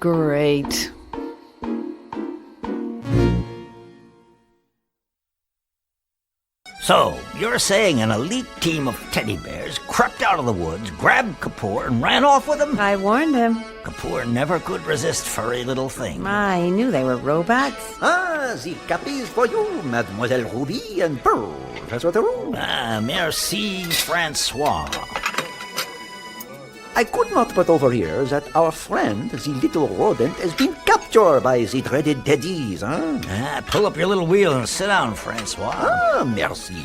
great. So, you're saying an elite team of teddy bears crept out of the woods, grabbed Kapoor, and ran off with him? I warned him. Kapoor never could resist furry little things. He knew they were robots. The cap is for you, Mademoiselle Ruby and Pearl. That's what the rule. Merci, Francois. I could not but overhear that our friend, the little rodent, has been captured by the dreaded teddies, huh? Pull up your little wheel and sit down, Francois. Merci.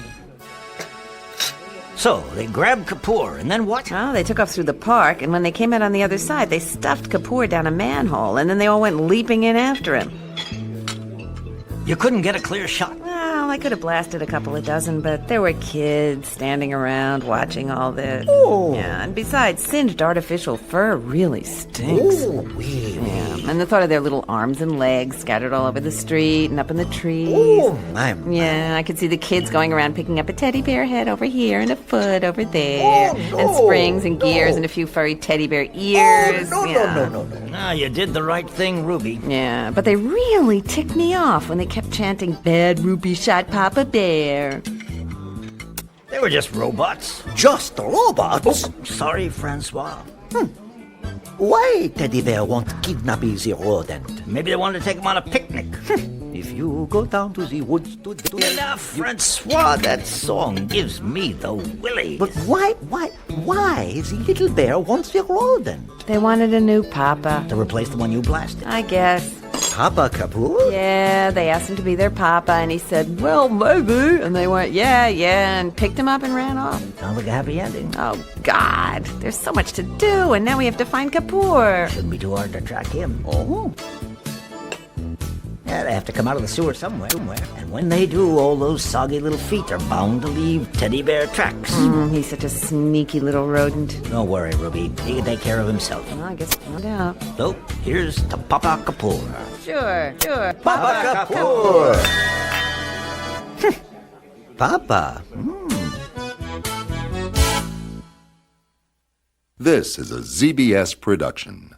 So, they grabbed Kapoor, and then what? Well, they took off through the park, and when they came out on the other side, they stuffed Kapoor down a manhole, and then they all went leaping in after him. You couldn't get a clear shot? Well, I could have blasted a couple of dozen, but there were kids standing around watching all this. Oh. Yeah, and besides, singed artificial fur really stinks. Oh, oui. Yeah, and the thought of their little arms and legs scattered all over the street and up in the trees. Oh, my. Yeah, I could see the kids going around picking up a teddy bear head over here and a foot over there. Oh, no, and springs and gears and a few furry teddy bear ears. No. No, you did the right thing, Ruby. Yeah, but they really ticked me off when they kept chanting, "Bad Ruby shot Papa Bear." They were just robots. Just robots? Sorry, Francois. Why teddy bear won't kidnap the rodent? Maybe they wanted to take him on a picnic. If you go down to the woods to Enough, Francois. That song gives me the willies. But why the little bear wants the rodent? They wanted a new Papa. To replace the one you blasted. I guess. Papa Kapoor? Yeah, they asked him to be their Papa, and he said, "Well, maybe." And they went, yeah, and picked him up and ran off. Sounds like a happy ending. Oh, God. There's so much to do, and now we have to find Kapoor. Shouldn't be too hard to track him. Oh. Yeah, they have to come out of the sewer somewhere. And when they do, all those soggy little feet are bound to leave teddy bear tracks. He's such a sneaky little rodent. Don't worry, Ruby. He can take care of himself. Well, I guess no doubt. So, here's to Papa Kapoor. Sure. Papa Kapoor! Papa? This is a ZBS production.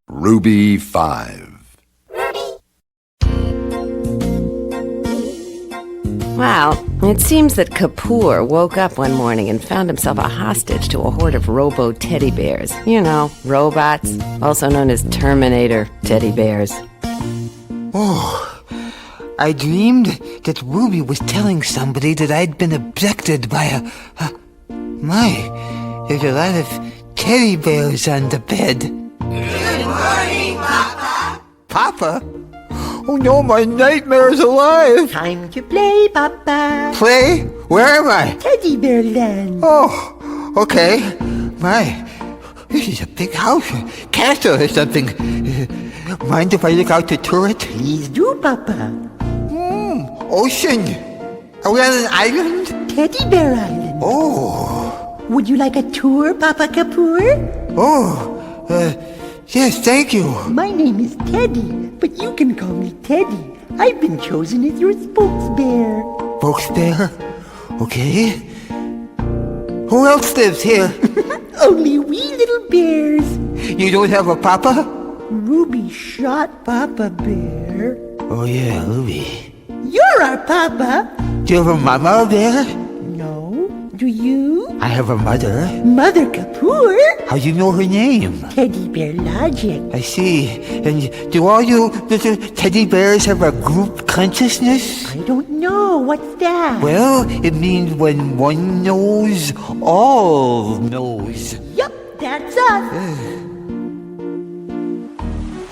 Ruby 5. Well, it seems that Kapoor woke up one morning and found himself a hostage to a horde of robo-teddy bears. You know, robots, also known as Terminator teddy bears. Oh, I dreamed that Ruby was telling somebody that I'd been abducted by there's a lot of teddy bears on the bed. Good morning, Papa. Papa? Oh no, my nightmare's alive! Time to play, Papa. Play? Where am I? Teddy bear land. Oh, okay. My, this is a big house, castle or something. Mind if I look out the turret? Please do, Papa. Ocean. Are we on an island? Teddy bear island. Oh. Would you like a tour, Papa Kapoor? Oh, yes, thank you. My name is Teddy, but you can call me Teddy. I've been chosen as your spokesbear. Spokesbear? Okay. Who else lives here? Only we little bears. You don't have a papa? Ruby shot Papa Bear. Oh yeah, Ruby. You're our Papa. Do you have a mama bear? No. Do you? I have a mother. Mother Kapoor? How do you know her name? Teddy Bear Logic. I see. And do all you little teddy bears have a group consciousness? I don't know. What's that? Well, it means when one knows, all knows. Yup, that's us.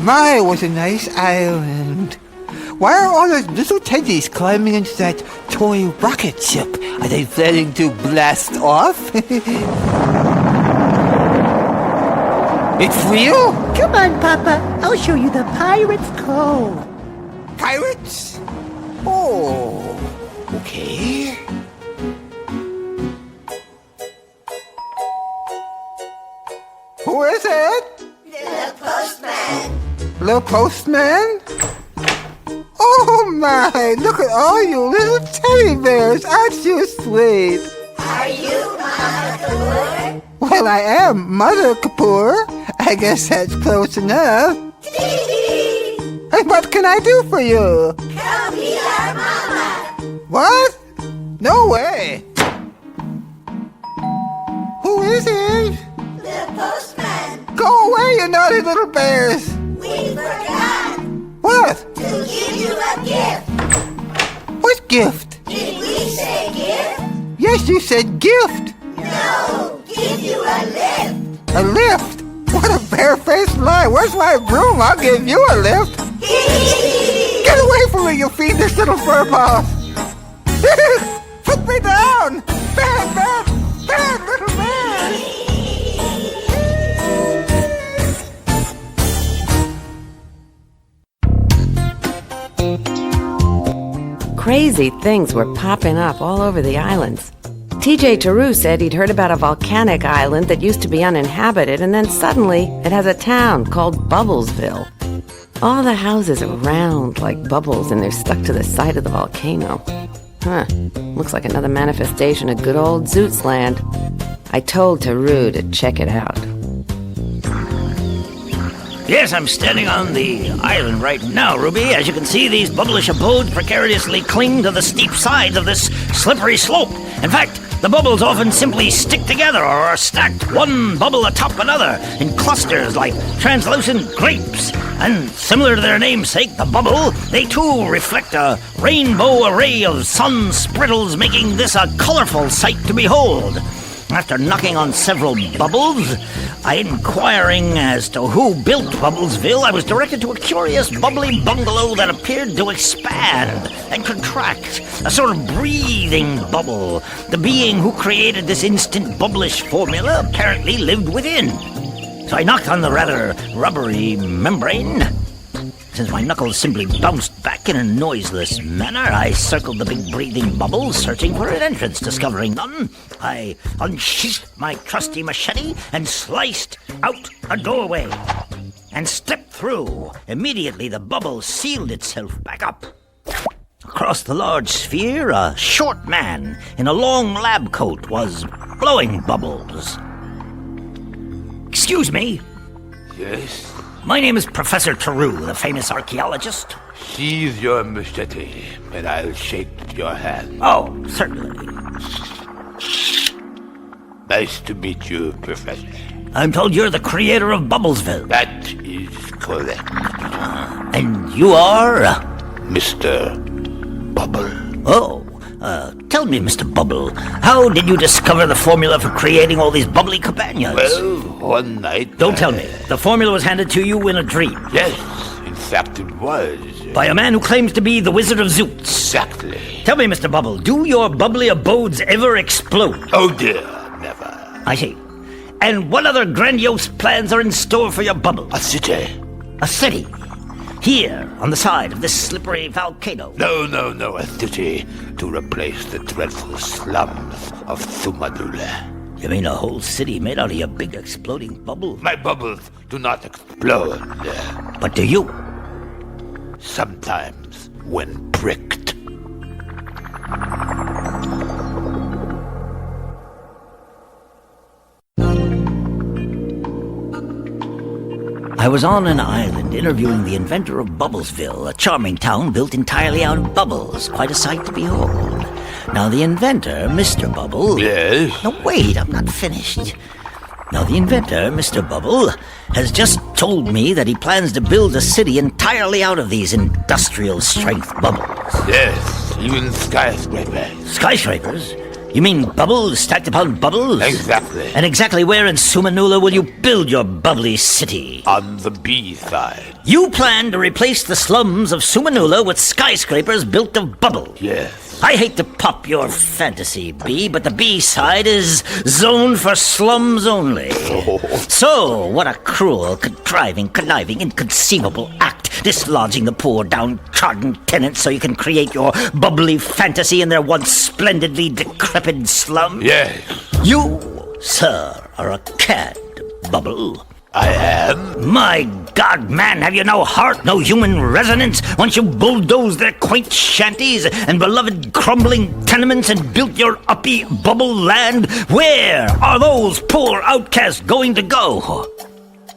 My, what a nice island. Why are all those little teddies climbing into that toy rocket ship? Are they planning to blast off? It's real? Come on, Papa. I'll show you the Pirate's Cove. Pirates? Oh, okay. Who is it? The postman. The postman? Oh my, look at all you little teddy bears. Aren't you sweet? Are you Mama Kapoor? Well, I am Mother Kapoor. I guess that's close enough. And what can I do for you? Come be our mama. What? No way. Who is it? The postman. Go away, you naughty little bears. We forgot What? to give you a gift. What gift? Did we say gift? Yes, you said gift. No, give you a lift. A lift? What a barefaced lie. Where's my broom? I'll give you a lift. Get away from me, you fiendish little furball. Put me down. Bad, bad, bad little man. Crazy things were popping up all over the islands. TJ Taru said he'd heard about a volcanic island that used to be uninhabited, and then suddenly it has a town called Bubblesville. All the houses are round like bubbles, and they're stuck to the side of the volcano. Huh, looks like another manifestation of good old Zoots land. I told Taru to check it out. Yes, I'm standing on the island right now, Ruby. As you can see, these bubblish abodes precariously cling to the steep sides of this slippery slope. In fact, the bubbles often simply stick together or are stacked one bubble atop another in clusters like translucent grapes. And similar to their namesake, the bubble, they too reflect a rainbow array of sun spriddles, making this a colorful sight to behold. After knocking on several bubbles, inquiring as to who built Bubblesville, I was directed to a curious bubbly bungalow that appeared to expand and contract, a sort of breathing bubble. The being who created this instant bubblish formula apparently lived within. So I knocked on the rather rubbery membrane. Since my knuckles simply bounced back in a noiseless manner, I circled the big breathing bubble, searching for an entrance. Discovering none, I unsheathed my trusty machete and sliced out a doorway and stepped through. Immediately, the bubble sealed itself back up. Across the large sphere, a short man in a long lab coat was blowing bubbles. Excuse me. Yes? My name is Professor Taru, the famous archaeologist. Seize your machete, and I'll shake your hand. Oh, certainly. Nice to meet you, Professor. I'm told you're the creator of Bubblesville. That is correct. And you are? Mr. Bubble. Oh, tell me, Mr. Bubble, how did you discover the formula for creating all these bubbly companions? Well, one night... Don't tell me. The formula was handed to you in a dream. Yes, in fact it was. By a man who claims to be the Wizard of Zoots. Exactly. Tell me, Mr. Bubble, do your bubbly abodes ever explode? Oh dear, never. I see. And what other grandiose plans are in store for your bubble? A city. A city? Here, on the side of this slippery volcano. No, a city to replace the dreadful slums of Sumadula. You mean a whole city made out of your big exploding bubble? My bubbles do not explode. But do you? Sometimes, when pricked. I was on an island interviewing the inventor of Bubblesville, a charming town built entirely out of bubbles, quite a sight to behold. Now the inventor, Mr. Bubble... Yes? No, wait, I'm not finished. Now the inventor, Mr. Bubble, has just told me that he plans to build a city entirely out of these industrial-strength bubbles. Yes, even skyscrapers. Skyscrapers? You mean bubbles stacked upon bubbles? Exactly. And exactly where in Sumanula will you build your bubbly city? On the B side. You plan to replace the slums of Sumanula with skyscrapers built of bubbles. Yes. I hate to pop your fantasy, B, but the B side is zoned for slums only. So, what a cruel, contriving, conniving, inconceivable act, dislodging the poor, downtrodden tenants so you can create your bubbly fantasy in their once splendidly decrepit slum. Yes. You, sir, are a cad, Bubble. I am? My God, man, have you no heart, no human resonance? Once you bulldozed their quaint shanties and beloved crumbling tenements and built your uppy bubble land, where are those poor outcasts going to go?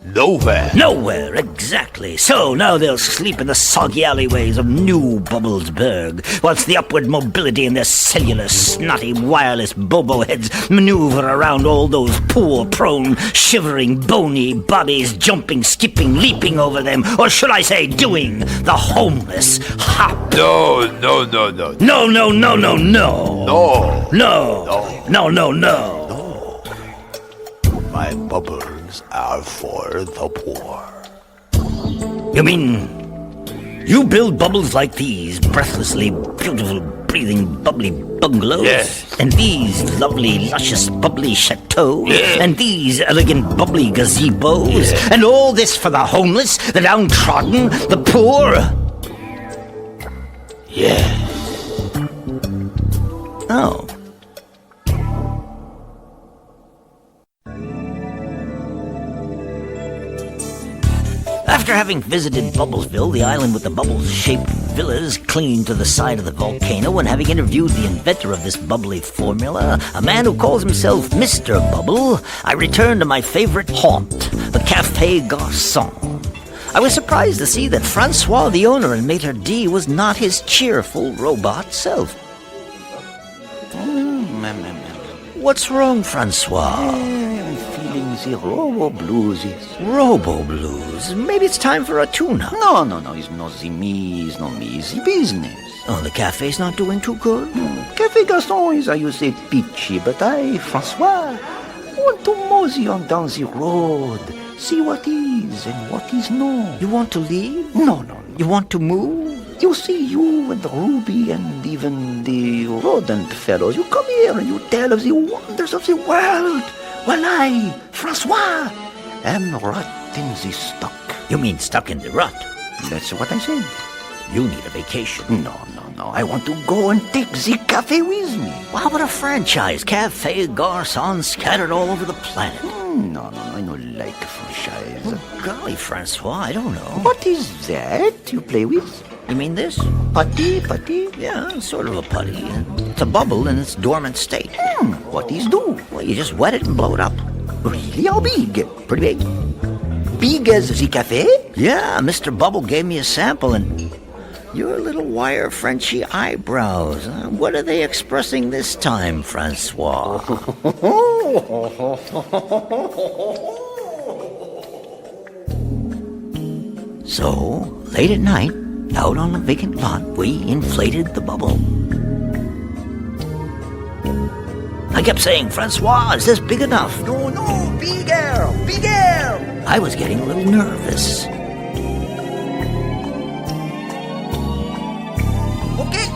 Nowhere. Nowhere, exactly. So now they'll sleep in the soggy alleyways of New Bubblesburg, whilst the upward mobility in their cellular, snotty, wireless bobo heads maneuver around all those pool-prone, shivering, bony bodies, jumping, skipping, leaping over them, or should I say, doing the homeless hop. No. No, no, no, no, no. No. No. No. My bubbles are for the poor. You mean you build bubbles like these, breathlessly beautiful, breathing, bubbly bungalows? Yes. And these lovely, luscious, bubbly chateaux? Yes. And these elegant, bubbly gazebos? Yes. And all this for the homeless, the downtrodden, the poor? Yes. Oh. After having visited Bubblesville, the island with the bubble-shaped villas clinging to the side of the volcano, and having interviewed the inventor of this bubbly formula, a man who calls himself Mr. Bubble, I returned to my favorite haunt, the Café Garçon. I was surprised to see that Francois, the owner and maitre d', was not his cheerful robot self. What's wrong, Francois? I'm feeling the robo-blues. Robo-blues? Maybe it's time for a tune-up. No, it's not the me, it's not me, it's the business. Oh, the cafe's not doing too good? Café Garçon is, how you say, pitchy, but I, Francois, want to mosey on down the road, see what is and what is not. You want to leave? No. You want to move? You see, you and Ruby and even the rodent fellows, you come here and you tell of the wonders of the world, while I, Francois, am rot in the stock. You mean stuck in the rut? That's what I said. You need a vacation. No. I want to go and take the cafe with me. Well, how about a franchise? Café Garçon scattered all over the planet. No, I don't like franchise. Oh, golly, Francois, I don't know. What is that you play with? You mean this? Putty? Yeah, sort of a putty. It's a bubble in its dormant state. What is do? Well, you just wet it and blow it up. Really? How big? Pretty big. Big as the cafe? Yeah, Mr. Bubble gave me a sample, and your little wire Frenchy eyebrows. What are they expressing this time, Francois? So, late at night, out on a vacant lot, we inflated the bubble. I kept saying, Francois, is this big enough? No, bigger! I was getting a little nervous. Okay,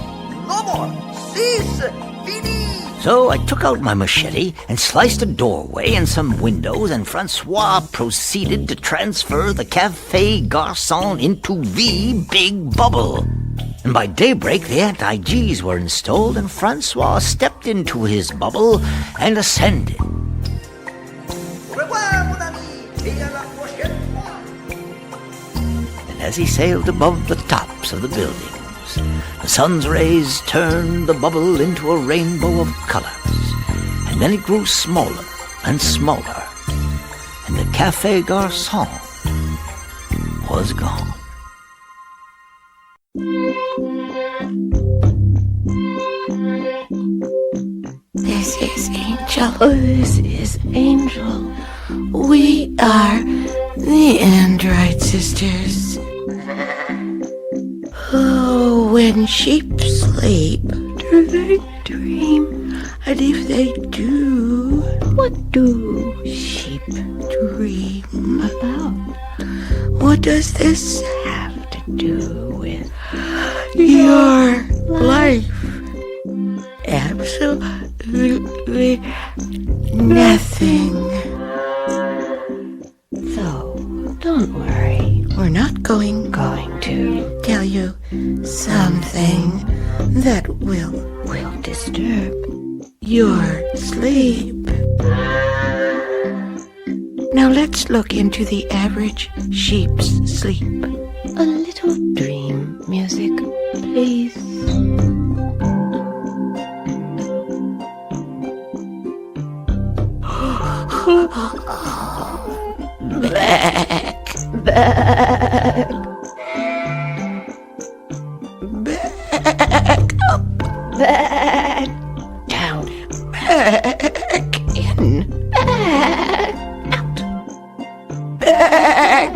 no more. Cease. Fini. So I took out my machete and sliced a doorway and some windows, and Francois proceeded to transfer the Café Garçon into the big bubble. And by daybreak, the anti-Gs were installed, and Francois stepped into his bubble and ascended. And as he sailed above the tops of the buildings, the sun's rays turned the bubble into a rainbow of colors, and then it grew smaller and smaller, and the Café Garçon was gone. This is Angel. This is Angel. We are the Android Sisters. Oh, when sheep sleep, do they dream? And if they do, what do sheep dream about? What does this have to do with your life? Absolutely nothing. So, don't worry. We're not going to tell you something that will disturb your sleep. Now let's look into the average sheep's sleep. A little dream music, please. Bleh. Back down. Back in. Back out. Back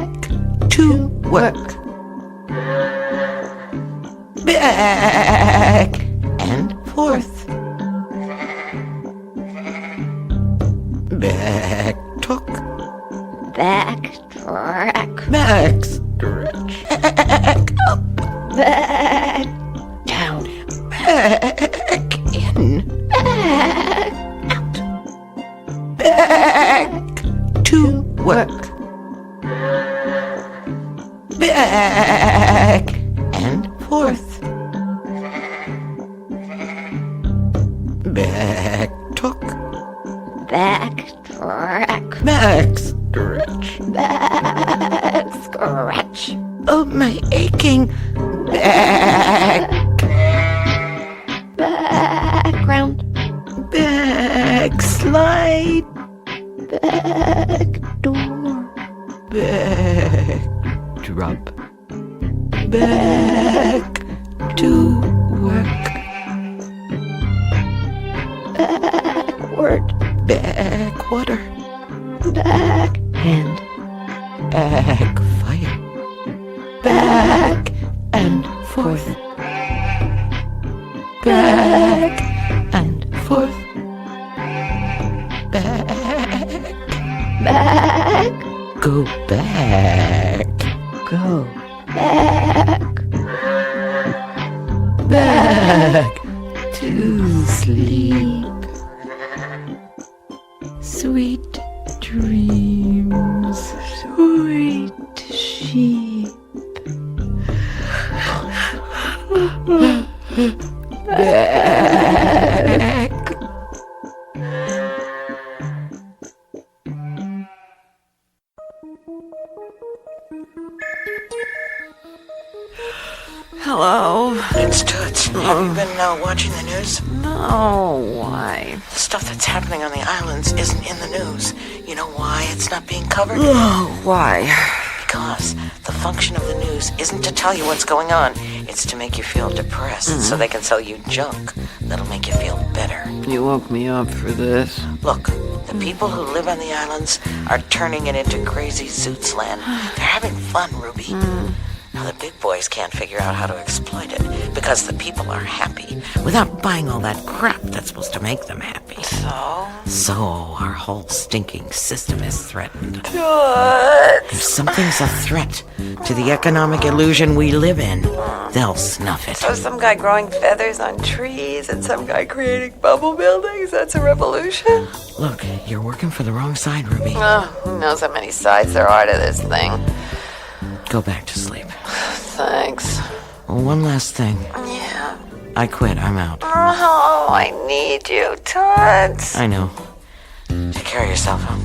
to work. Back and forth. Back talk. Back track. Back stretch. Back up. Back down. Back in. Back out. Back to work. Back and forth. Back talk. Back track. Back stretch. Back scratch. Oh, my aching back. Background. Backslide. Back door. Backdrop. Back to work. Backward. Backwater. Backhand. Backfire. Back and forth. Back and forth. Back. Back. Go back. Go back. Back to sleep. Sweet dreams. Sweet sheep. Back. Hello? It's Toots. Have you been watching the news? No, why? The stuff that's happening on the islands isn't in the news. You know why it's not being covered? Oh, why? Because the function of the news isn't to tell you what's going on. It's to make you feel depressed so they can sell you junk that'll make you feel better. You woke me up for this. Look, the people who live on the islands are turning it into crazy Zoots land. They're having fun, Ruby. Now the big boys can't figure out how to exploit it because the people are happy without buying all that crap that's supposed to make them happy. So our whole stinking system is threatened. If something's a threat to the economic illusion we live in, they'll snuff it. So some guy growing feathers on trees and some guy creating bubble buildings, that's a revolution? Look, you're working for the wrong side, Ruby. Oh, who knows how many sides there are to this thing. Go back to sleep. Thanks. Well, one last thing. Yeah. I quit. I'm out. Oh, I need you, Toots. I know. Take care of yourself, huh?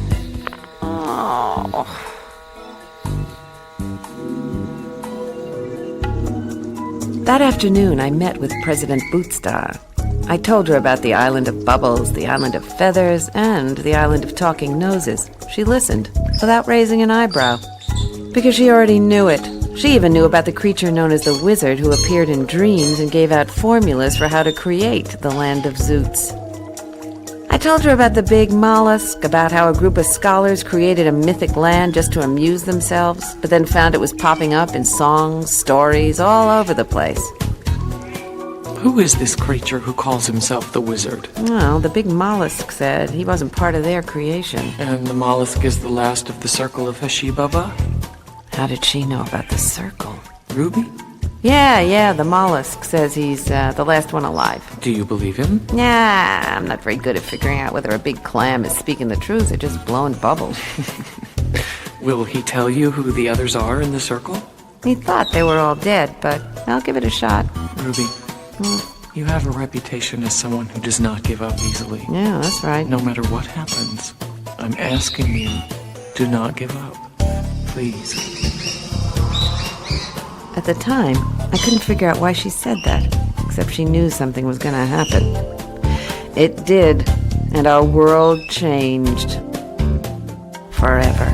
Oh. That afternoon, I met with President Bootstar. I told her about the island of bubbles, the island of feathers, and the island of talking noses. She listened, without raising an eyebrow, because she already knew it. She even knew about the creature known as the wizard who appeared in dreams and gave out formulas for how to create the Land of Zoots. I told her about the big mollusk, about how a group of scholars created a mythic land just to amuse themselves, but then found it was popping up in songs, stories, all over the place. Who is this creature who calls himself the wizard? Well, the big mollusk said he wasn't part of their creation. And the mollusk is the last of the circle of Hashibaba? How did she know about the circle? Ruby? Yeah, the mollusk says he's the last one alive. Do you believe him? Nah, I'm not very good at figuring out whether a big clam is speaking the truth or just blowing bubbles. Will he tell you who the others are in the circle? He thought they were all dead, but I'll give it a shot. Ruby, you have a reputation as someone who does not give up easily. Yeah, that's right. No matter what happens, I'm asking you, do not give up. Please. At the time, I couldn't figure out why she said that, except she knew something was going to happen. It did, and our world changed. Forever.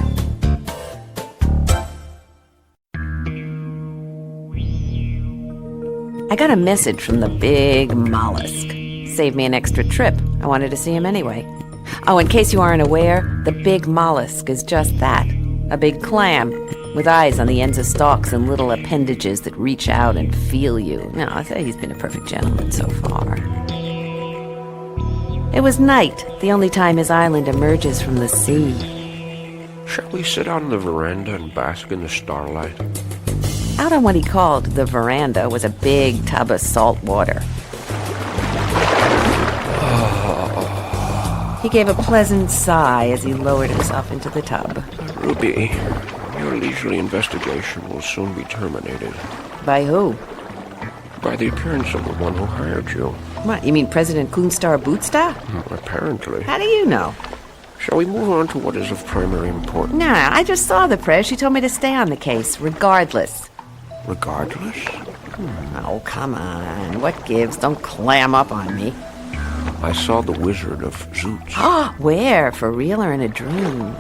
I got a message from the big mollusk. Saved me an extra trip. I wanted to see him anyway. Oh, in case you aren't aware, the big mollusk is just that. A big clam, with eyes on the ends of stalks and little appendages that reach out and feel you. No, I say he's been a perfect gentleman so far. It was night, the only time his island emerges from the sea. Shall we sit on the veranda and bask in the starlight? Out on what he called the veranda was a big tub of salt water. He gave a pleasant sigh as he lowered himself into the tub. Ruby, your leisurely investigation will soon be terminated. By who? By the appearance of the one who hired you. What, you mean President Coonstar Bootstar? Apparently. How do you know? Shall we move on to what is of primary importance? Nah, I just saw the press. She told me to stay on the case, regardless. Regardless? Oh, come on. What gives? Don't clam up on me. I saw the Wizard of Zoots. Where? For real or in a dream?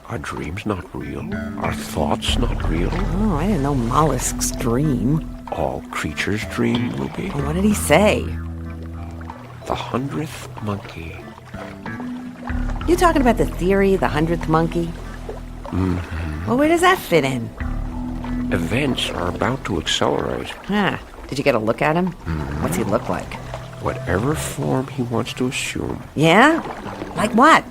Are dreams not real? Are thoughts not real? Oh, I didn't know mollusks dream. All creatures dream, Ruby. Well, what did he say? The 100th monkey. You talking about the theory, the 100th monkey? Mm-hmm. Well, where does that fit in? Events are about to accelerate. Did you get a look at him? Mm-hmm. What's he look like? Whatever form he wants to assume. Yeah? Like what?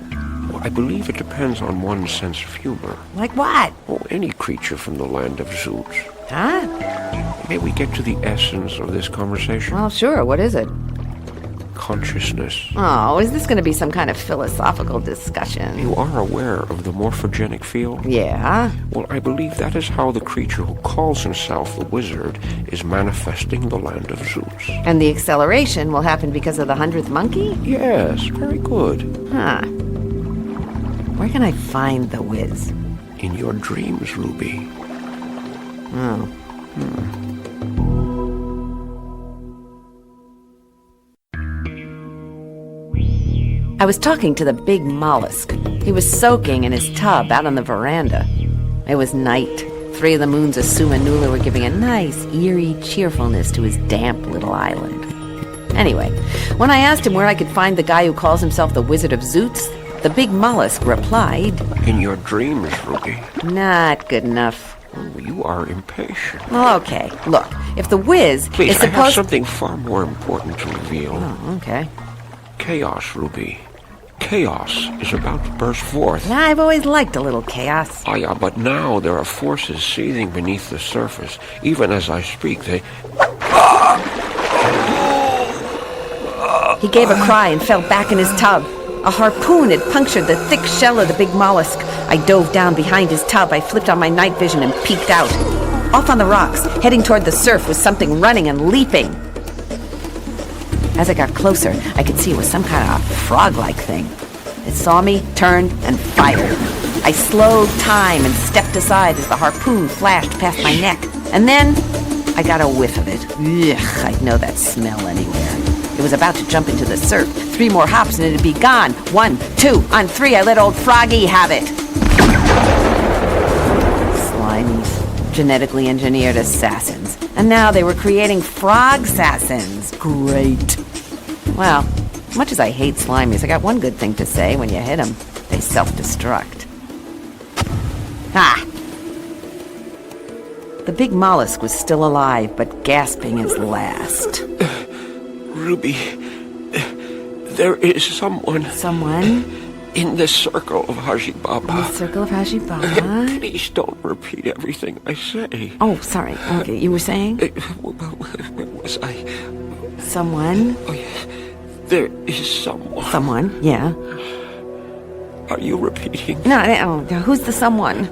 Well, I believe it depends on one's sense of humor. Like what? Oh, any creature from the Land of Zoots. Huh? May we get to the essence of this conversation? Well, sure. What is it? Consciousness. Oh, is this going to be some kind of philosophical discussion? You are aware of the morphogenic field? Yeah. Well, I believe that is how the creature who calls himself the Wizard is manifesting the Land of Zoots. And the acceleration will happen because of the 100th monkey? Yes, very good. Huh. Where can I find the Wiz? In your dreams, Ruby. Oh. I was talking to the big mollusk. He was soaking in his tub out on the veranda. It was night. 3 of the moons of Sumanula were giving a nice, eerie cheerfulness to his damp little island. Anyway, when I asked him where I could find the guy who calls himself the Wizard of Zoots, the big mollusk replied, In your dreams, Ruby. Not good enough. Oh, you are impatient. Well, okay. Look, if the Wiz Please, is supposed... I have something far more important to reveal. Oh, okay. Chaos, Ruby. Chaos is about to burst forth. Yeah, I've always liked a little chaos. Oh, yeah, but now there are forces seething beneath the surface. Even as I speak, they... He gave a cry and fell back in his tub. A harpoon had punctured the thick shell of the big mollusk. I dove down behind his tub. I flipped on my night vision and peeked out. Off on the rocks, heading toward the surf, was something running and leaping. As I got closer, I could see it was some kind of frog-like thing. It saw me, turned, and fired. I slowed time and stepped aside as the harpoon flashed past my neck. And then I got a whiff of it. Ugh, I'd know that smell anywhere. It was about to jump into the surf. 3 more hops and it'd be gone. 1, 2, on 3, I let old Froggy have it. Slimies. Genetically engineered assassins. And now they were creating frog-sassins. Great. Well, much as I hate slimies, I got one good thing to say. When you hit them, they self-destruct. The big mollusk was still alive, but gasping his last. Ruby, there is someone... Someone? In the circle of Haji Baba. In the circle of Haji Baba? Please don't repeat everything I say. Oh, sorry. Okay, you were saying? Where was I? Someone? Oh, yeah. There is someone. Someone, yeah. Are you repeating? No, who's the someone?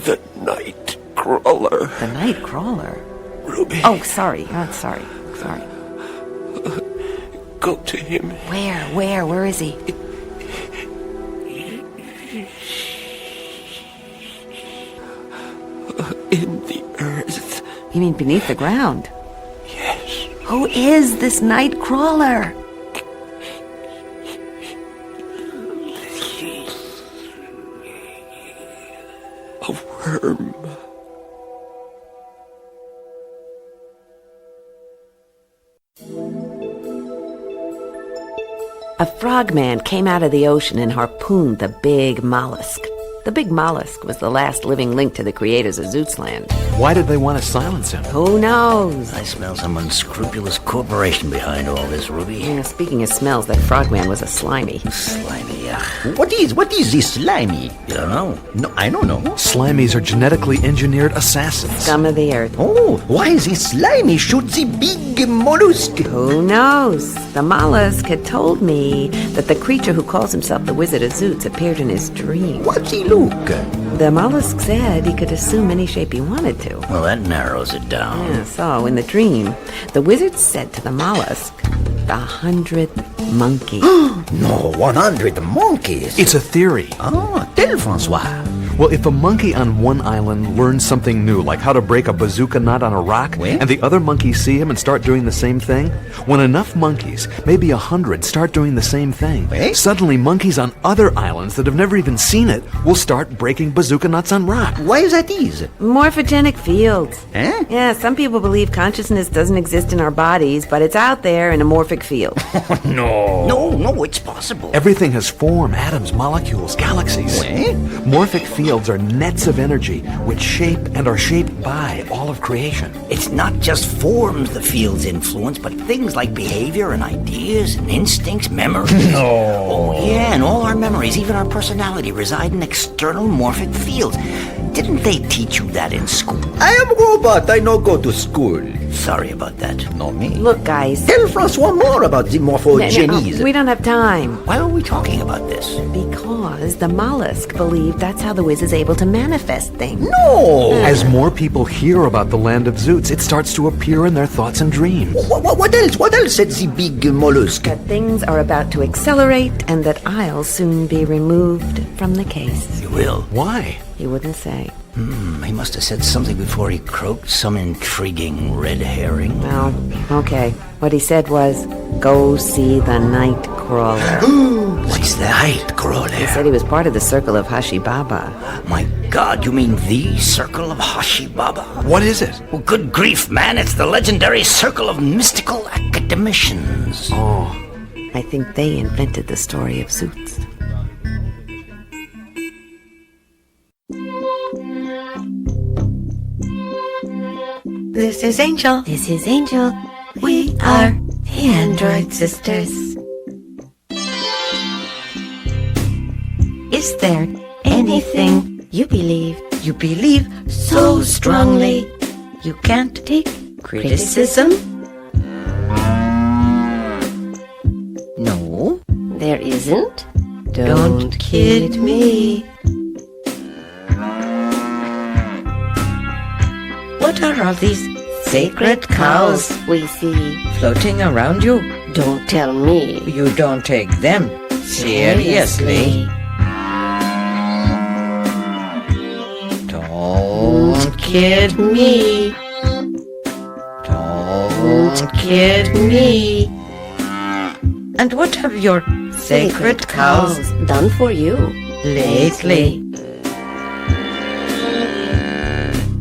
The night crawler. The night crawler? Ruby. Oh, sorry. Sorry. Go to him. Where is he? In the earth. You mean beneath the ground? Yes. Who is this night crawler? A worm. A frogman came out of the ocean and harpooned the big mollusk. The big mollusk was the last living link to the creators of Zootsland. Why did they want to silence him? Who knows? I smell some unscrupulous corporation behind all this, Ruby. Speaking of smells, that frogman was a slimy. Slimy, yeah. What is this slimy? You don't know? No, I don't know. Slimies are genetically engineered assassins. Scum of the earth. Oh, why is this slimy shoot the big mollusk? Who knows? The mollusk had told me that the creature who calls himself the Wizard of Zoots appeared in his dream. What's he look? The mollusk said he could assume any shape he wanted to. Well, that narrows it down. Yeah, so in the dream, the wizard said to the mollusk, the 100th monkey. No, 100 monkeys. It's a theory. Oh, tell Francois. Well, if a monkey on one island learns something new, like how to break a bazooka nut on a rock, Oui? and the other monkeys see him and start doing the same thing, when enough monkeys, maybe 100, start doing the same thing, Oui? suddenly monkeys on other islands that have never even seen it will start breaking bazooka nuts on rock. Why is that easy? Morphogenic fields. Eh? Yeah, some people believe consciousness doesn't exist in our bodies, but it's out there in a morphic field. No, it's possible. Everything has form, atoms, molecules, galaxies. Oui? Morphic fields are nets of energy which shape and are shaped by all of creation. It's not just forms the fields influence, but things like behavior and ideas and instincts, memories. No. Oh, yeah, and all our memories, even our personality, reside in external morphic fields. Didn't they teach you that in school? I am robot. I no go to school. Sorry about that. No me. Look, guys. Tell Francois more about the morphogenies. We don't have time. Why are we talking about this? Because the mollusk believed that's how the Wiz is able to manifest things. No! As more people hear about the Land of Zoots, it starts to appear in their thoughts and dreams. What else? What else said the big mollusk? That things are about to accelerate and that I'll soon be removed from the case. You will. Why? He wouldn't say. He must have said something before he croaked, some intriguing red herring. Well, okay. What he said was, go see the night crawler. What's the night crawler? He said he was part of the circle of Hashi Baba. My God, you mean the Circle of Hashi Baba? What is it? Well, good grief, man, it's the legendary Circle of Mystical Academicians. Oh. I think they invented the story of Zoots. This is Angel. This is Angel. We are the Android Sisters. Is there anything You believe you believe so strongly you can't take criticism? no, there isn't. Don't kid me. What are all these sacred cows we see. floating around you? Don't tell me. You don't take them seriously. Don't kid me. Don't kid me. And what have your sacred cows done for you lately?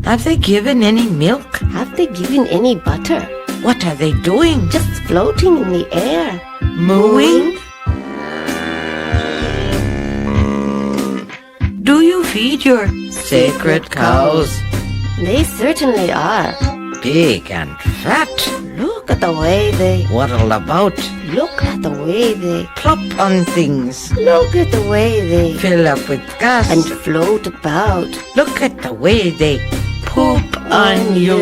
Have they given any milk? Have they given any butter? What are they doing? Just floating in the air. Mooing? Do you feed your sacred cows? They certainly are. Big and fat, Look at the way they... waddle about, Look at the way they... plop on things, Look at the way they... fill up with gas, and float about. look at the way they poop on you.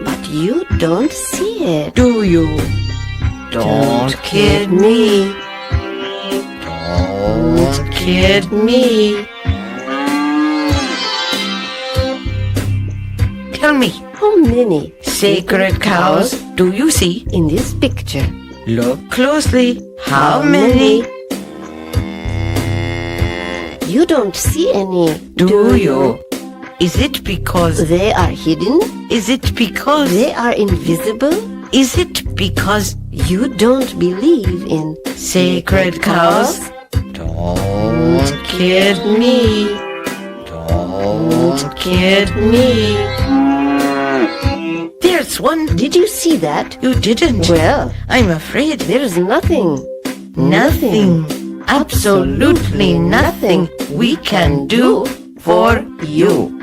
But you don't see it. Do you? Don't kid me. Don't kid me. Tell me, How many sacred cows do you see? in this picture? Look closely. How many? You don't see any. Do you? Is it because? They are hidden. Is it because? They are invisible. Is it because? You don't believe in Sacred cows? Don't kid me. Don't kid me. There's this one? Did you see that? You didn't? Well, I'm afraid there's nothing. Nothing. Absolutely nothing we can do for you.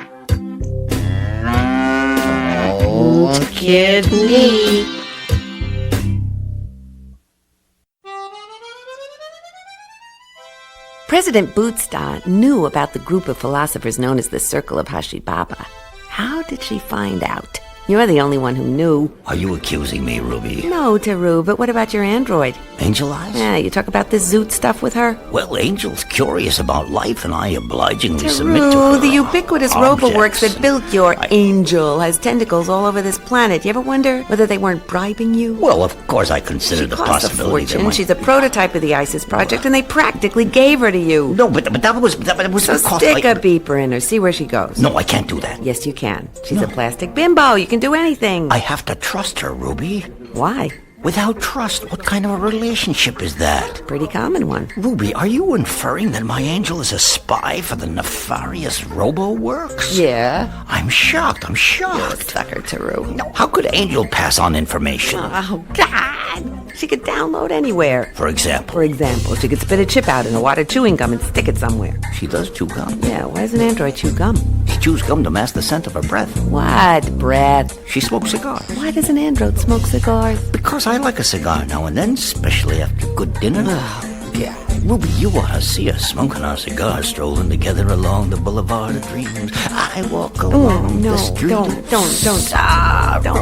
Don't kid me. President Bootsta knew about the group of philosophers known as the Circle of Hashi Baba. How did she find out? You're the only one who knew. Are you accusing me, Ruby? No, Teru, but what about your android? Angel Eyes? Yeah, you talk about this Zoot stuff with her? Well, Angel's curious about life, and I obligingly submit to Teru, her the ubiquitous RoboWorks that built your Angel has tentacles all over this planet. You ever wonder whether they weren't bribing you? Well, of course I consider the possibility that might... She's a prototype of the ISIS project, and they practically gave her to you. No, but that was so stick a beeper in her, see where she goes. No, I can't do that. Yes, you can. She's a plastic bimbo. You can do anything. I have to trust her, Ruby. Why? Without trust, what kind of a relationship is that? Pretty common one. Ruby, are you inferring that my angel is a spy for the nefarious RoboWorks? Yeah. I'm shocked. You're a sucker, Teru. No, how could Angel pass on information? Oh, God! She could download anywhere. For example? For example, she could spit a chip out in a wad of chewing gum and stick it somewhere. She does chew gum? Yeah, why does an android chew gum? She chews gum to mask the scent of her breath. What breath? She smokes cigars. Why does an android smoke cigars? Because I like a cigar now and then, especially after good dinner. Yeah. Ruby, you ought to see us smoking our cigars, strolling together along the boulevard of dreams. I walk along the street. Don't.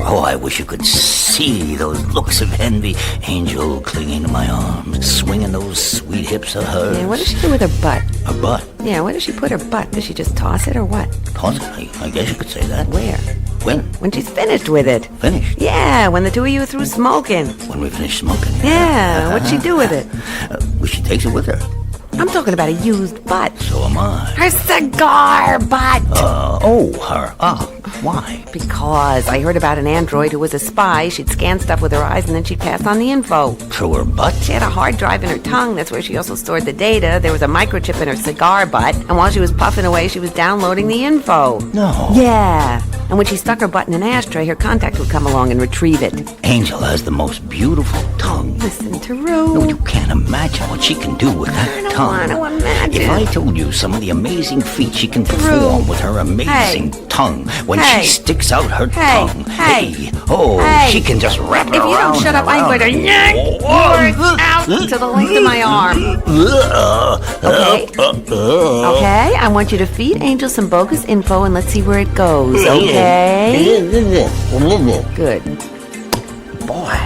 Oh, I wish you could see those looks of envy. Angel clinging to my arms, swinging those sweet hips of hers. Yeah, what does she do with her butt? Her butt? Yeah, where does she put her butt? Does she just toss it or what? Toss it? I guess you could say that. Where? When? When she's finished with it. Finished? Yeah, when the two of you are through smoking. When we finish smoking? Yeah, what'd she do with it? Well, she takes it with her. I'm talking about a used butt. So am I. Her cigar butt! Why? Because I heard about an android who was a spy. She'd scan stuff with her eyes and then she'd pass on the info. Through her butt? She had a hard drive in her tongue. That's where she also stored the data. There was a microchip in her cigar butt. And while she was puffing away, she was downloading the info. No. Yeah. And when she stuck her butt in an ashtray, her contact would come along and retrieve it. Angel has the most beautiful tongue. Listen, Teru. No, you can't imagine what she can do with that tongue. I don't want to imagine. If I told you some of the amazing feats she can perform with her amazing tongue, when she sticks out her tongue, she can just wrap it around. If you don't shut up, I'm going to yank yours out to the length of my arm. Okay, I want you to feed Angel some bogus info and let's see where it goes, okay? Good. Boy,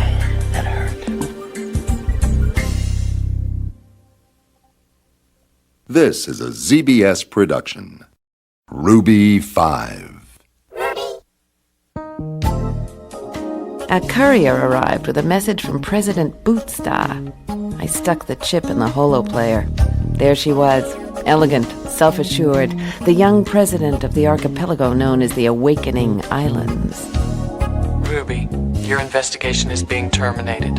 that hurt. This is a ZBS production. Ruby 5. A courier arrived with a message from President Bootsta. I stuck the chip in the holo player. There she was, elegant, self-assured, the young president of the archipelago known as the Awakening Islands. Ruby, your investigation is being terminated.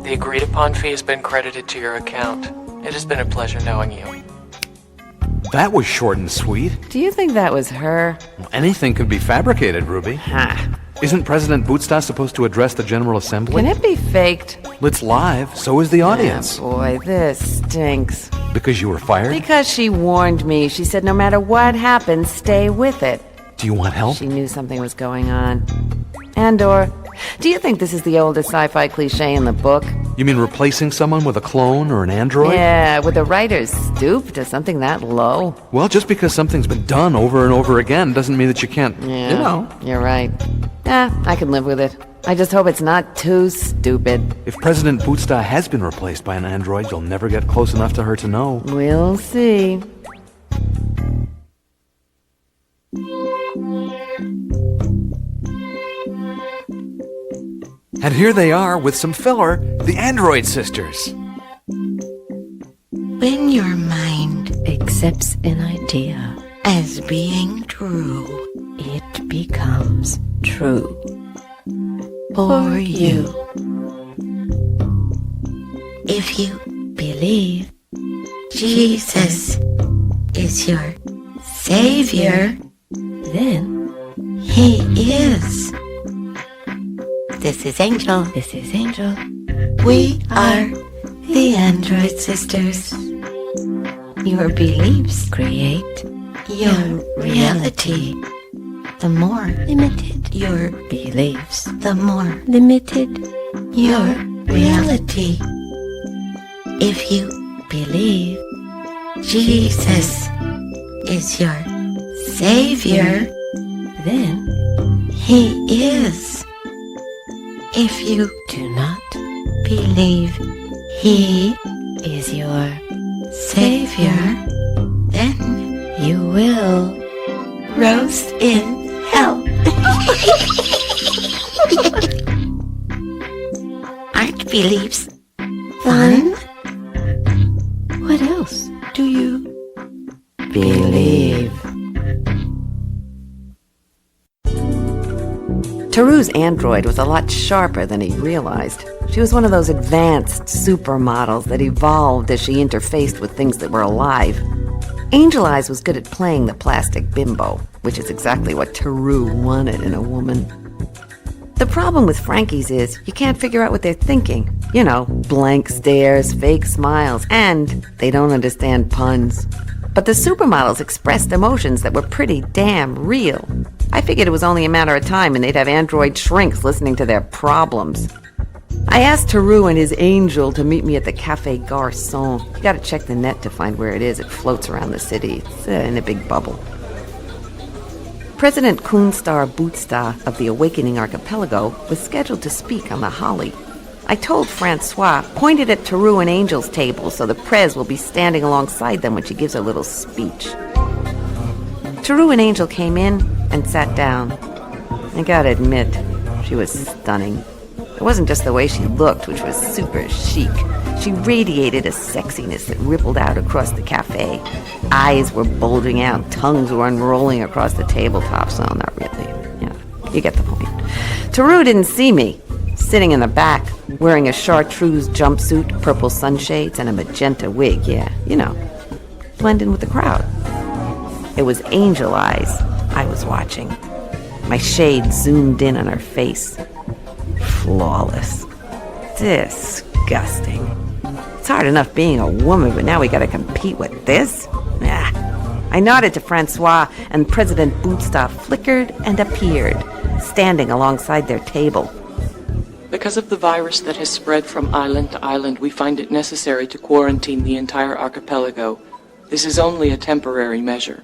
The agreed-upon fee has been credited to your account. It has been a pleasure knowing you. That was short and sweet. Do you think that was her? Anything could be fabricated, Ruby. Ha. Isn't President Bootsta supposed to address the General Assembly? Can it be faked? It's live, so is the audience. Oh boy, this stinks. Because you were fired? Because she warned me. She said no matter what happens, stay with it. Do you want help? She knew something was going on. And/or, do you think this is the oldest sci-fi cliche in the book? You mean replacing someone with a clone or an android? Yeah, would the writers stoop to something that low? Well, just because something's been done over and over again doesn't mean that you can't, You're right. I can live with it. I just hope it's not too stupid. If President Bootsta has been replaced by an android, you'll never get close enough to her to know. We'll see. And here they are with some filler, the Android Sisters. When your mind accepts an idea as being true, it becomes true. For you. If you believe Jesus is your Savior, then He is. This is Angel. This is Angel. We are the Android Sisters. Your beliefs create your reality. The more limited your beliefs, the more limited your reality. If you believe Jesus is your Savior, then He is. If you do not believe He is your Savior, then you will roast in hell. Aren't beliefs fun? What else do you believe? Taru's android was a lot sharper than he realized. She was one of those advanced supermodels that evolved as she interfaced with things that were alive. Angel Eyes was good at playing the plastic bimbo, which is exactly what Taru wanted in a woman. The problem with Frankies is you can't figure out what they're thinking. You know, blank stares, fake smiles, and they don't understand puns. But the supermodels expressed emotions that were pretty damn real. I figured it was only a matter of time and they'd have android shrinks listening to their problems. I asked Taru and his angel to meet me at the Cafe Garçon. You gotta check the net to find where it is. It floats around the city. It's in a big bubble. President Kunstar Bootstar of the Awakening Archipelago was scheduled to speak on the Holly. I told Francois, pointed at Taru and Angel's table so the Prez will be standing alongside them when she gives her little speech. Taru and Angel came in and sat down. I gotta admit, she was stunning. It wasn't just the way she looked, which was super chic. She radiated a sexiness that rippled out across the cafe. Eyes were bulging out, tongues were unrolling across the tabletops. Oh, not really. Yeah, you get the point. Taru didn't see me, sitting in the back, wearing a chartreuse jumpsuit, purple sunshades, and a magenta wig. Yeah, you know, blend in with the crowd. It was Angel Eyes I was watching. My shade zoomed in on her face. Flawless. Disgusting. It's hard enough being a woman, but now we gotta compete with this? I nodded to Francois, and President Bootstar flickered and appeared, standing alongside their table. Because of the virus that has spread from island to island, we find it necessary to quarantine the entire archipelago. This is only a temporary measure.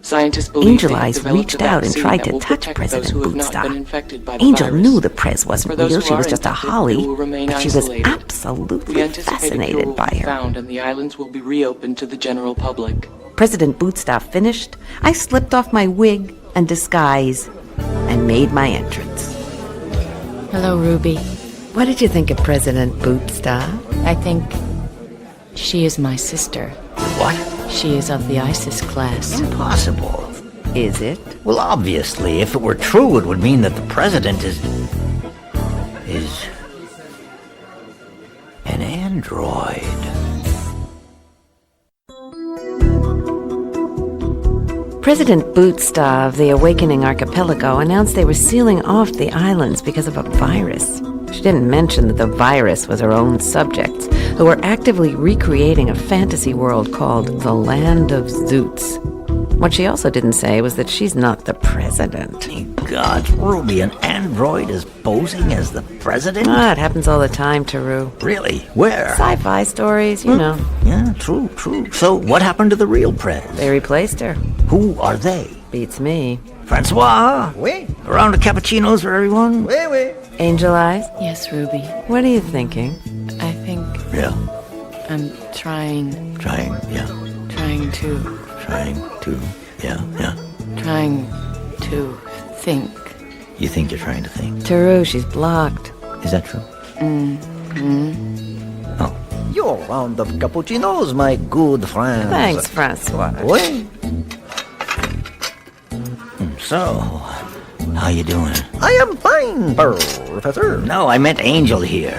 Scientists believe Angel Eyes reached out and tried to touch President Bootstar. Angel knew the Prez wasn't real, she was just a holly, but she was absolutely fascinated by her. Found and the islands will be reopened to the general public. President Bootstar finished. I slipped off my wig and disguise and made my entrance. Hello, Ruby. What did you think of President Bootstar? I think she is my sister. What? She is of the ISIS class. Impossible. Is it? Well, obviously, if it were true, it would mean that the president is an android. President Bootstar of the Awakening Archipelago announced they were sealing off the islands because of a virus. She didn't mention that the virus was her own subjects, who were actively recreating a fantasy world called the Land of Zoots. What she also didn't say was that she's not the president. God, Ruby, an android is posing as the president? Ah, it happens all the time, Taru. Really? Where? Sci-fi stories, you know. Yeah, true. So what happened to the real Prez? They replaced her. Who are they? Beats me. Francois? Oui. A round of cappuccinos for everyone? Oui. Angel Eyes? Yes, Ruby. What are you thinking? I think Yeah. I'm trying Yeah. to think. You think you're trying to think? Taru, she's blocked. Is that true? Oh. Your round of cappuccinos, my good friend. Thanks, Francois. Oui. So, how you doing? I am fine, Professor. No, I meant Angel here.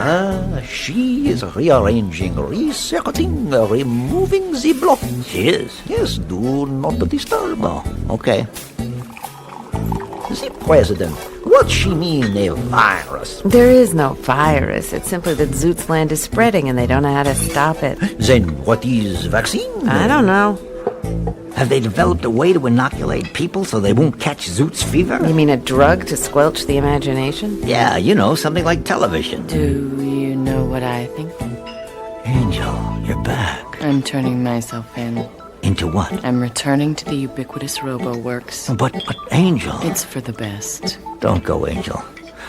She is rearranging, resetting, removing the block. She is? Yes, do not disturb. Oh, okay. The President, what she mean, a virus? There is no virus. It's simply that Zoots land is spreading and they don't know how to stop it. Then what is vaccine? I don't know. Have they developed a way to inoculate people so they won't catch Zoots fever? You mean a drug to squelch the imagination? Yeah, you know, something like television. Do you know what I think? Angel, you're back. I'm turning myself in. Into what? I'm returning to the ubiquitous RoboWorks. But Angel... It's for the best. Don't go, Angel.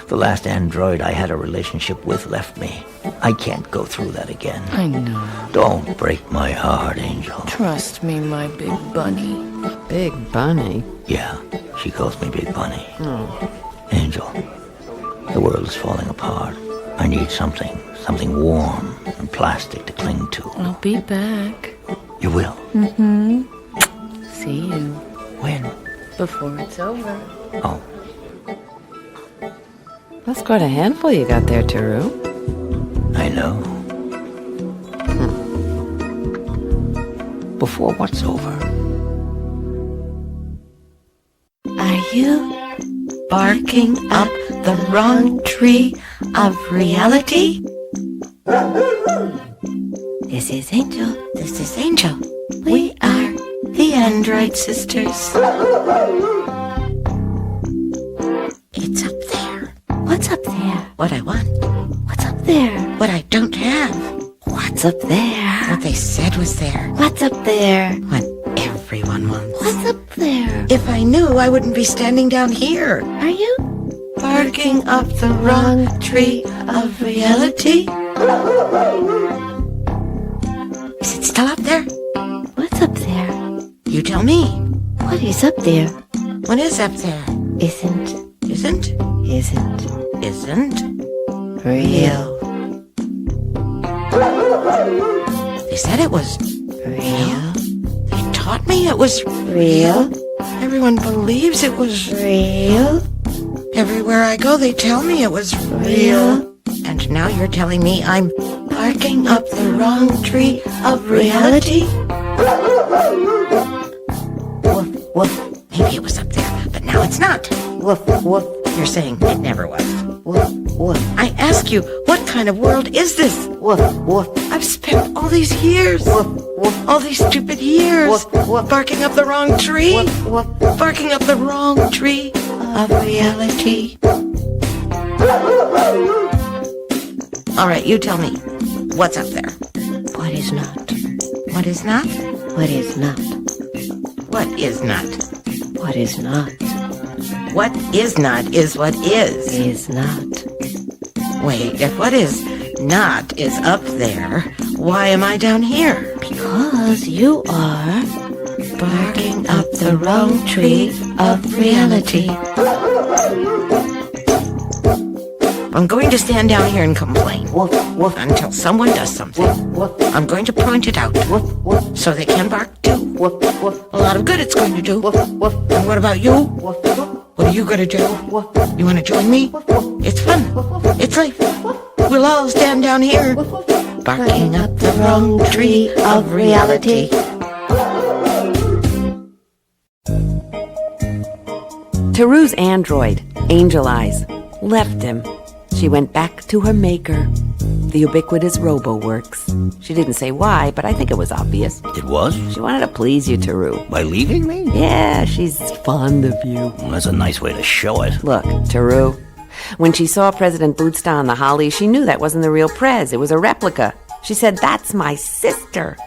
The last android I had a relationship with left me. I can't go through that again. I know. Don't break my heart, Angel. Trust me, my big bunny. Big bunny? Yeah, she calls me Big Bunny. Oh. Angel, the world is falling apart. I need something warm and plastic to cling to. I'll be back. You will? Mm-hmm. See you. When? Before it's over. Oh. That's quite a handful you got there, Teru. I know. Before what's over? Are you barking up the wrong tree of reality? This is Angel. This is Angel. We are the Android Sisters. It's up there. What's up there? What I want. What's up there? What I don't have. What's up there? What they said was there. What's up there? What everyone wants. What's up there? If I knew, I wouldn't be standing down here. Are you barking up the wrong tree of reality? Is it still up there? What's up there? You tell me. What is up there? What is up there? Isn't real. They said it was real. They taught me it was real. Everyone believes it was real. Everywhere I go, they tell me it was real. And now you're telling me I'm barking up the wrong tree of reality? Woof, woof. Maybe it was up there, but now it's not. Woof, woof. You're saying it never was. Woof, woof. I ask you, what kind of world is this? Woof, woof. I've spent all these years. Woof, woof. All these stupid years. Woof, woof. Barking up the wrong tree. Woof, woof. Barking up the wrong tree of reality. All right, you tell me. What's up there? What is not? What is not? What is not? What is not? What is not? What is not is what is. Is not. Wait, if what is not is up there, why am I down here? Because you are barking up the wrong tree of reality. I'm going to stand down here and complain. Woof, woof, until someone does something. Woof, woof. I'm going to point it out. Woof, woof. So they can bark too. Woof, woof. A lot of good it's going to do. Woof, woof. And what about you? Woof, woof. What are you going to do? Woof, woof. You want to join me? Woof, woof. It's fun. Woof, woof. It's life. We'll all stand down here, woof, woof. Barking up the wrong tree of reality. Teru's android, Angel Eyes, left him. She went back to her maker, the ubiquitous RoboWorks. She didn't say why, but I think it was obvious. It was? She wanted to please you, Teru. By leaving me? Yeah, she's fond of you. Well, that's a nice way to show it. Look, Teru, when she saw President Bootsta on the Holly, she knew that wasn't the real Prez. It was a replica. She said, "That's my sister."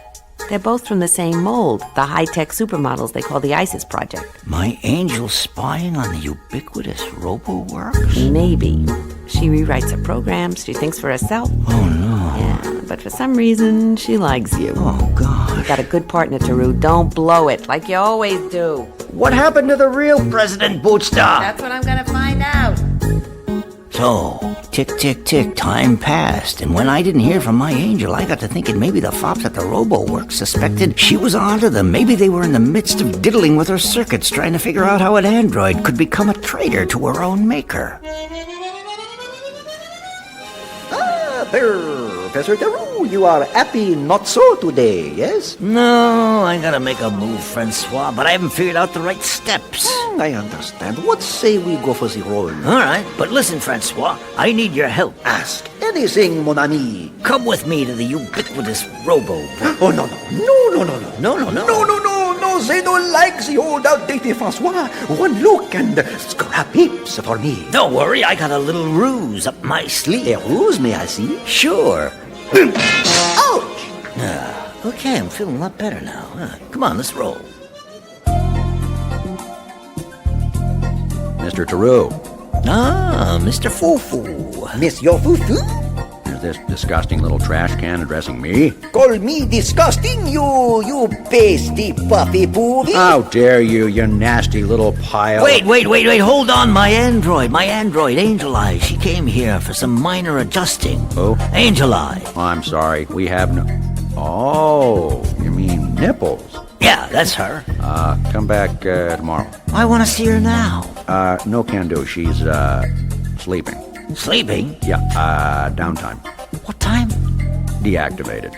They're both from the same mold, the high-tech supermodels they call the ISIS Project. My angel spying on the ubiquitous RoboWorks? Maybe. She rewrites her programs, she thinks for herself. Oh, no. Yeah, but for some reason, she likes you. Oh, God. You got a good partner, Teru. Don't blow it, like you always do. What happened to the real President Bootsta? That's what I'm gonna find out. So, tick, tick, tick, time passed, and when I didn't hear from my angel, I got to thinking maybe the fops at the RoboWorks suspected she was onto them. Maybe they were in the midst of diddling with her circuits, trying to figure out how an android could become a traitor to her own maker. Professor Theroux, you are happy not so today, yes? No, I gotta make a move, Francois, but I haven't figured out the right steps. I understand. What say we go for the roll? All right, but listen, Francois, I need your help. Ask anything, mon ami. Come with me to the ubiquitous robo. Oh, no. No, they don't like the old outdated Francois. One look and scrap heaps for me. Don't worry, I got a little ruse up my sleeve. A ruse, may I see? Sure. Ouch! Okay, I'm feeling a lot better now. Come on, let's roll. Mr. Theroux. Ah, Mr. Fufu. Monsieur Fufu? Is this disgusting little trash can addressing me? Call me disgusting, you pasty puffy poopy. How dare you, you nasty little pile. Wait, hold on, my android, Angel Eye. She came here for some minor adjusting. Who? Angel Eye. Oh, I'm sorry, we have no... Oh, you mean nipples? Yeah, that's her. Come back tomorrow. I want to see her now. No can do, she's sleeping. Sleeping? Yeah, downtime. What time? Deactivated.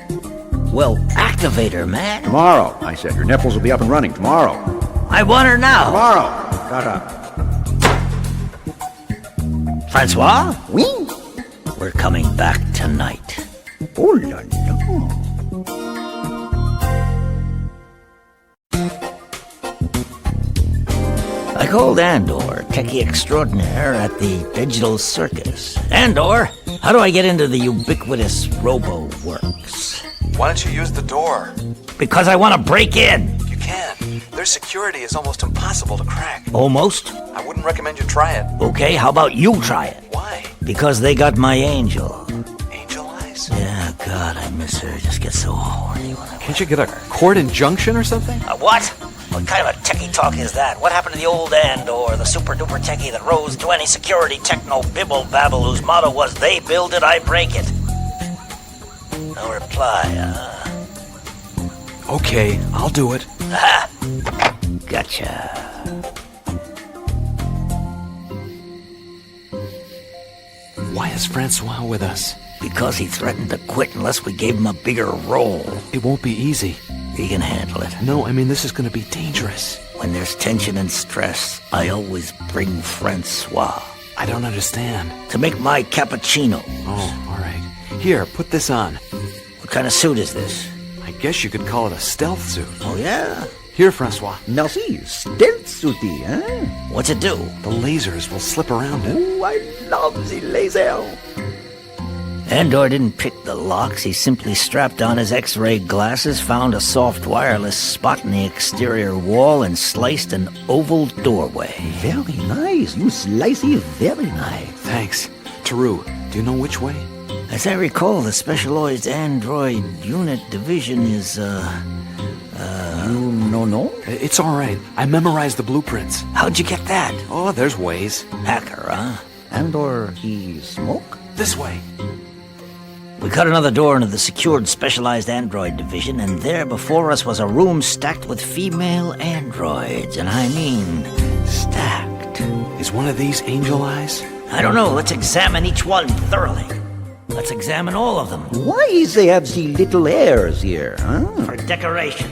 Well, activate her, man. Tomorrow, I said. Your nipples will be up and running tomorrow. I want her now. Tomorrow. Ta-ta. Francois? Oui? We're coming back tonight. Oh la la. I called Andor, techie extraordinaire at the Digital Circus. Andor, how do I get into the ubiquitous Robo Works? Why don't you use the door? Because I want to break in. You can't. Their security is almost impossible to crack. Almost? I wouldn't recommend you try it. Okay, how about you try it? Why? Because they got my angel. Angel eyes? Yeah, God, I miss her. Just get so horny when I Can't you get a court injunction or something? What? What kind of a techie talk is that? What happened to the old Andor, the super-duper techie that rose to any security techno-bibble-babble whose motto was, they build it, I break it? No reply, Okay, I'll do it. Aha! Gotcha. Why is Francois with us? Because he threatened to quit unless we gave him a bigger role. It won't be easy. He can handle it. No, I mean, this is going to be dangerous. When there's tension and stress, I always bring Francois. I don't understand. To make my cappuccino. Oh, all right. Here, put this on. What kind of suit is this? I guess you could call it a stealth suit. Oh, yeah? Here, Francois. Merci. Stealth suity, huh? What's it do? The lasers will slip around it. Oh, I love the laser. Andor didn't pick the locks. He simply strapped on his X-ray glasses, found a soft wireless spot in the exterior wall, and sliced an oval doorway. Very nice. You slice it very nice. Thanks. Theroux, do you know which way? As I recall, the Specialized Android Unit Division is, No? It's all right. I memorized the blueprints. How'd you get that? Oh, there's ways. Hacker, huh? Andor, he smoke? This way. We cut another door into the secured Specialized Android Division, and there before us was a room stacked with female androids, and I mean stacked. Is one of these angel eyes? I don't know. Let's examine each one thoroughly. Let's examine all of them. Why is they have the little hairs here, huh? For decoration.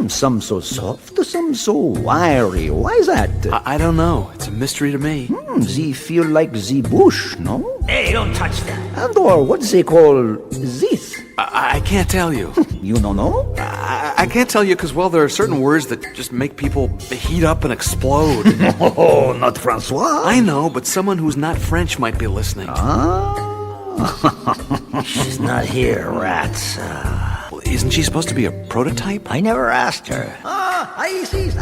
Some so soft, some so wiry. Why is that? I don't know. It's a mystery to me. They feel like the bush, no? Hey, don't touch that. Andor, what they call this? I can't tell you. You don't know? I can't tell you because, well, there are certain words that just make people heat up and explode. Oh, not Francois. I know, but someone who's not French might be listening. She's not here, rats. Well, isn't she supposed to be a prototype? I never asked her. Isis.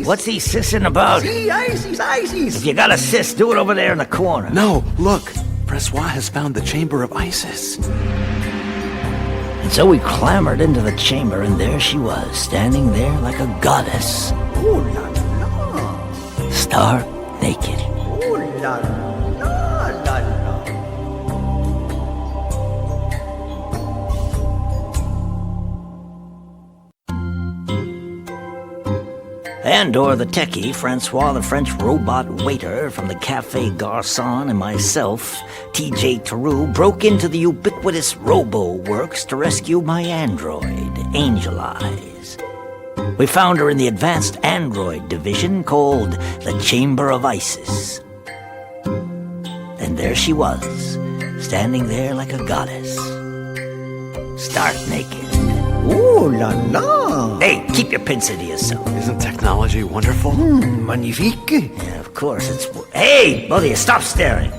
What's he sissing about? See, Isis. If you got a sis, do it over there in the corner. No, look. Francois has found the chamber of Isis. And so we clambered into the chamber, and there she was, standing there like a goddess. Oh, la, la. Stark naked. Oh, la, la, la. Andor the techie, Francois the French robot waiter from the Café Garçon, and myself, TJ Theroux, broke into the ubiquitous Robo-Works to rescue my android, Angel Eyes. We found her in the advanced android division called the Chamber of Isis. And there she was, standing there like a goddess, stark naked. Ooh la la! Hey, keep your pincer to yourself. Isn't technology wonderful? Magnifique! Yeah, of course it's... Hey, both of you, stop staring.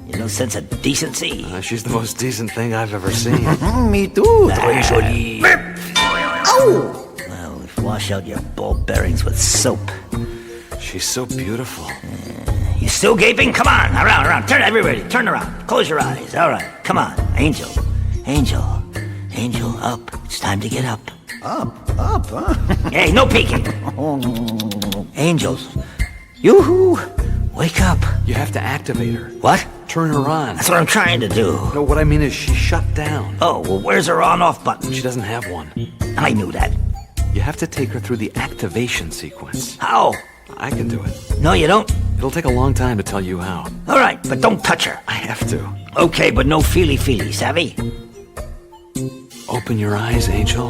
You no sense of decency? She's the most decent thing I've ever seen. Me too, très jolie. Ow! Well, wash out your ball bearings with soap. She's so beautiful. You still gaping? Come on, around. Turn everybody, turn around. Close your eyes. All right, come on. Angel, up. It's time to get up. Up, huh? Hey, no peeking. Angels, yoo-hoo, wake up. You have to activate her. What? Turn her on. That's what I'm trying to do. No, what I mean is she shut down. Oh, well, where's her on-off button? She doesn't have one. I knew that. You have to take her through the activation sequence. How? I can do it. No, you don't. It'll take a long time to tell you how. All right, but don't touch her. I have to. Okay, but no feely-feely, savvy? Open your eyes, Angel.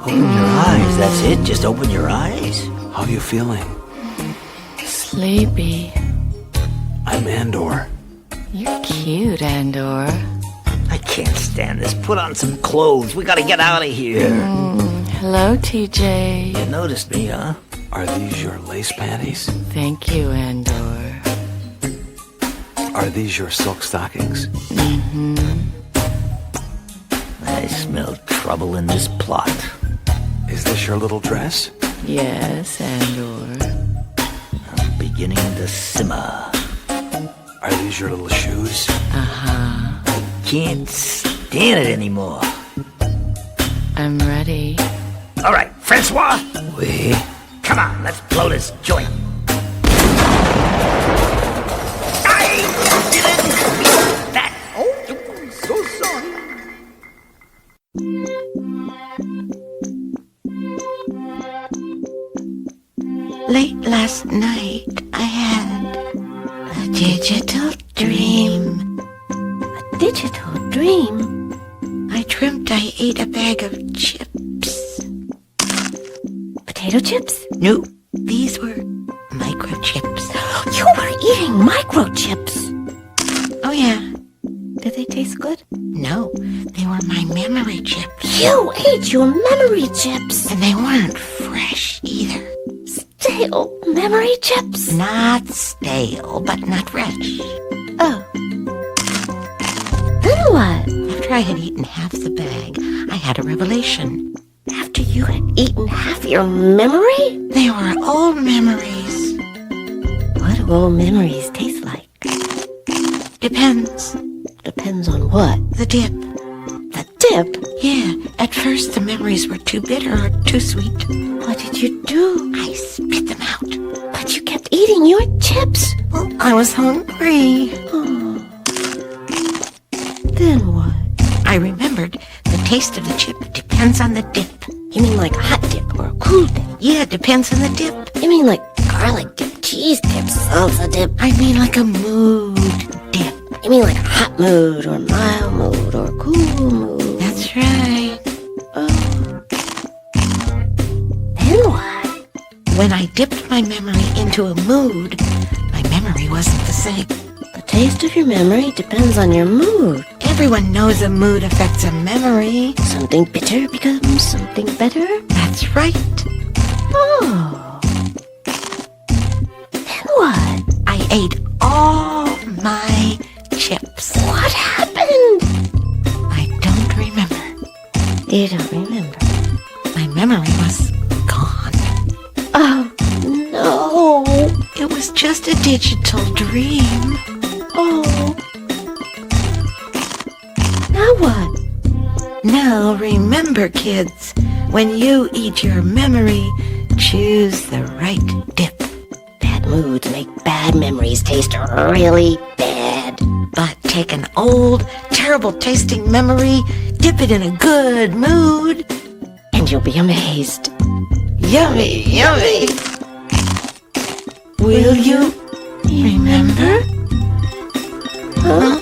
Open your eyes, that's it? Just open your eyes? How are you feeling? Sleepy. I'm Andor. You're cute, Andor. I can't stand this. Put on some clothes. We gotta get out of here. Hello, TJ. You noticed me, huh? Are these your lace panties? Thank you, Andor. Are these your silk stockings? I smell trouble in this plot. Is this your little dress? Yes, Andor. I'm beginning to simmer. Are these your little shoes? I can't stand it anymore. I'm ready. All right, Francois. Oui. Come on, let's blow this joint. I didn't mean that. Oh, so sorry. Late last night, I had a digital dream. A digital dream? I dreamt I ate a bag of chips. Potato chips? No, these were microchips. You were eating microchips? Oh, yeah. Did they taste good? No, they were my memory chips. You ate your memory chips! And they weren't fresh either. Stale memory chips? Not stale, but not fresh. Oh. Then what? After I had eaten half the bag, I had a revelation. After you had eaten half your memory? They were old memories. What do old memories taste like? Depends. Depends on what? The dip. The dip? Yeah, at first the memories were too bitter or too sweet. What did you do? I spit them out. But you kept eating your chips. Well, I was hungry. Oh. Then what? I remembered the taste of the chip depends on the dip. You mean like a hot dip or a cool dip? Yeah, it depends on the dip. You mean like garlic dip, cheese dip, salsa dip? I mean like a mood dip. You mean like a hot mood or mild mood or cool mood? That's right. Oh. Then what? When I dipped my memory into a mood, my memory wasn't the same. The taste of your memory depends on your mood. Everyone knows a mood affects a memory. Something bitter becomes something better? That's right. Oh. Then what? I ate all my chips. What happened? I don't remember. You don't remember? My memory was gone. Oh, no. It was just a digital dream. Oh. Now what? Now remember, kids, when you eat your memory, choose the right dip. Bad moods make bad memories taste really bad. But take an old, terrible tasting memory, dip it in a good mood, and and you'll be amazed. Yummy, yummy. Will you remember? Huh?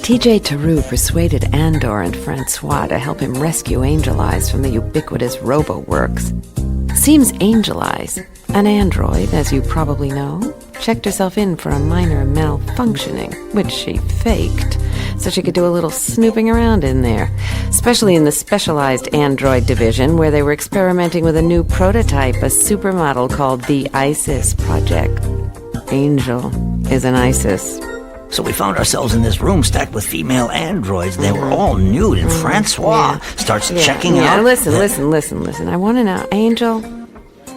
TJ Tarou persuaded Andor and Francois to help him rescue Angel Eyes from the ubiquitous RoboWorks. Seems Angel Eyes, an android, as you probably know, checked herself in for a minor malfunctioning, which she faked, so she could do a little snooping around in there, especially in the specialized android division where they were experimenting with a new prototype, a supermodel called the ISIS Project. Angel is an ISIS. So we found ourselves in this room stacked with female androids. They were all nude, and Francois starts checking out... Listen. I want to know, Angel,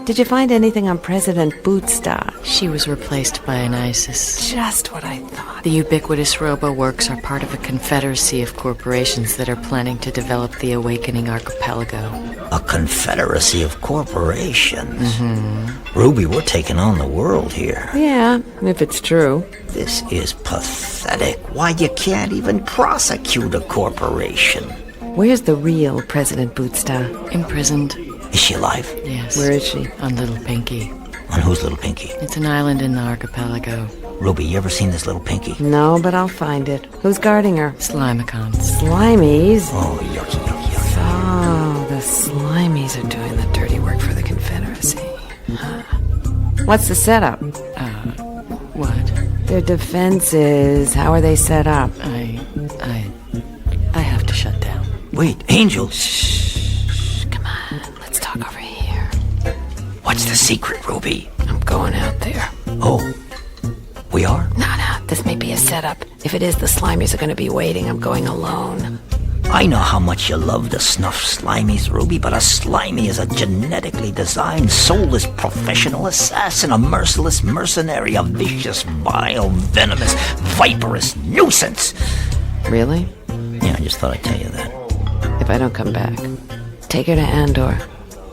did you find anything on President Bootstar? She was replaced by an ISIS. Just what I thought. The ubiquitous RoboWorks are part of a confederacy of corporations that are planning to develop the Awakening Archipelago. A confederacy of corporations? Ruby, we're taking on the world here. Yeah, if it's true. This is pathetic. Why, you can't even prosecute a corporation. Where's the real President Bootstar? Imprisoned. Is she alive? Yes. Where is she? On Little Pinky. On whose Little Pinky? It's an island in the archipelago. Ruby, you ever seen this Little Pinky? No, but I'll find it. Who's guarding her? Slimicons. Slimies? Oh, yucky. So, the Slimies are doing the dirty work for the Confederacy. What's the setup? What? Their defenses. How are they set up? I have to shut down. Wait, Angel. Shh. Come on. Let's talk over here. What's the secret, Ruby? I'm going out there. Oh. We are? No. This may be a setup. If it is, the Slimies are going to be waiting. I'm going alone. I know how much you love to snuff Slimies, Ruby, but a Slimy is a genetically designed, soulless professional assassin, a merciless mercenary, a vicious, vile, venomous, viperous nuisance. Really? Yeah, I just thought I'd tell you that. If I don't come back, take her to Andor.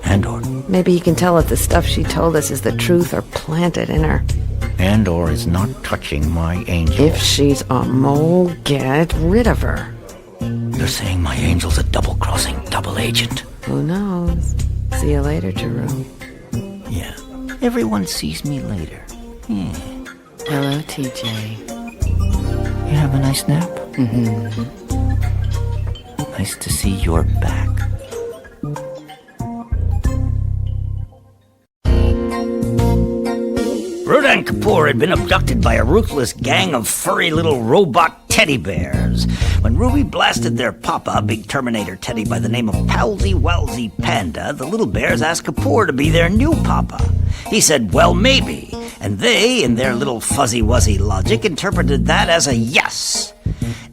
Andor? Maybe you can tell if the stuff she told us is the truth or planted in her. Andor is not touching my angel. If she's a mole, get rid of her. You're saying my angel's a double-crossing double agent? Who knows? See you later, Tarou. Yeah. Everyone sees me later. Hello, TJ. You have a nice nap? Nice to see you're back. Rodan Kapoor had been abducted by a ruthless gang of furry little robot teddy bears. When Ruby blasted their papa, a big Terminator teddy by the name of Palsy Walsy Panda, the little bears asked Kapoor to be their new papa. He said, well, maybe. And they, in their little fuzzy-wuzzy logic, interpreted that as a yes.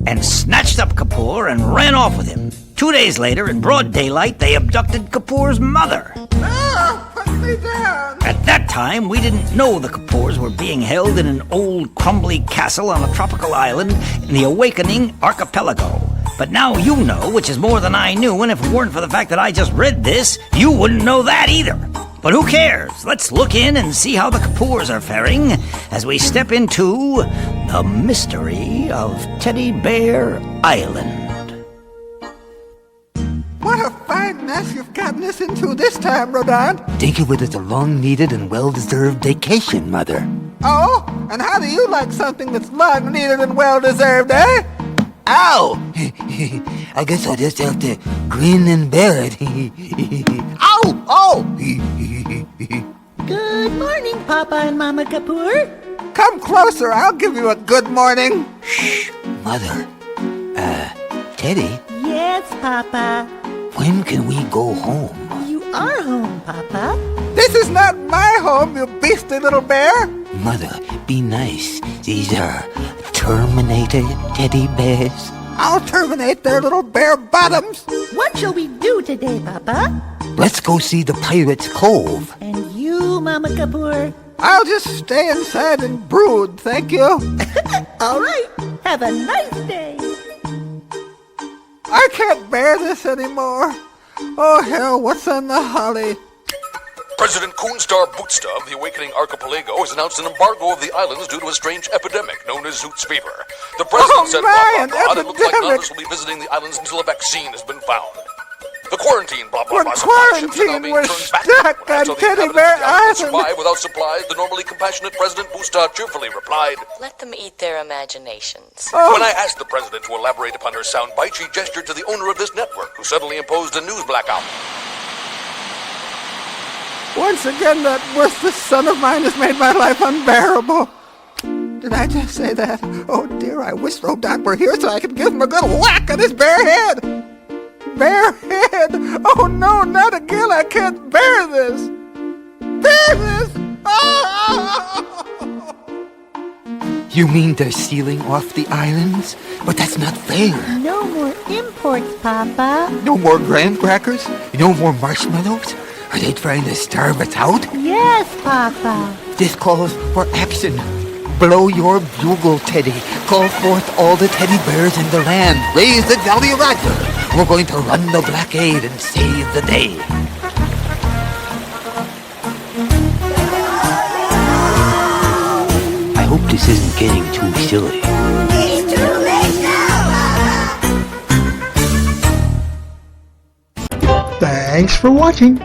And snatched up Kapoor and ran off with him. 2 days later, in broad daylight, they abducted Kapoor's mother. Put me down! At that time, we didn't know the Kapoors were being held in an old, crumbly castle on a tropical island in the Awakening Archipelago. But now you know, which is more than I knew, and if it weren't for the fact that I just read this, you wouldn't know that either. But who cares? Let's look in and see how the Kapoors are faring as we step into the mystery of Teddy Bear Island. What a fine mess you've gotten us into this time, Rodan. Think of it as a long-needed and well-deserved vacation, Mother. Oh? And how do you like something that's long-needed and well-deserved, eh? Ow! I guess I'll just have to grin and bear it. Ow! Oh! Good morning, Papa and Mama Kapoor. Come closer, I'll give you a good morning. Shh, Mother. Teddy? Yes, Papa. When can we go home? You are home, Papa. This is not my home, you beastly little bear. Mother, be nice. These are Terminator teddy bears. I'll terminate their little bare bottoms. What shall we do today, Papa? Let's go see the Pirate's Cove. And you, Mama Kapoor? I'll just stay inside and brood, thank you. All right. Have a nice day. I can't bear this anymore. Oh, hell, what's on the holly? President Coonstar Bootsta of the Awakening Archipelago has announced an embargo of the islands due to a strange epidemic known as Zoots fever. The president said, it looks like none of us will be visiting the islands until a vaccine has been found. The quarantine, supply ships are now being turned back so the Teddy Bear Island survive without supplies. The normally compassionate President Bootsta cheerfully replied, Let them eat their imaginations. When I asked the president to elaborate upon her soundbite, she gestured to the owner of this network, who suddenly imposed a news blackout. Once again, that worthless son of mine has made my life unbearable. Did I just say that? Oh dear, I wish Rodat were here so I could give him a good whack on his bare head. Bare head! Oh no, not again! I can't bear this! Bear this! Oh! You mean they're sealing off the islands? But that's not fair. No more imports, Papa. No more graham crackers? No more marshmallows? Are they trying to starve us out? Yes, Papa. This calls for action. Blow your bugle, Teddy. Call forth all the teddy bears in the land. Raise the Jolly Roger. We're going to run the blockade and save the day. I hope this isn't getting too silly. It's too late now, Thanks for watching.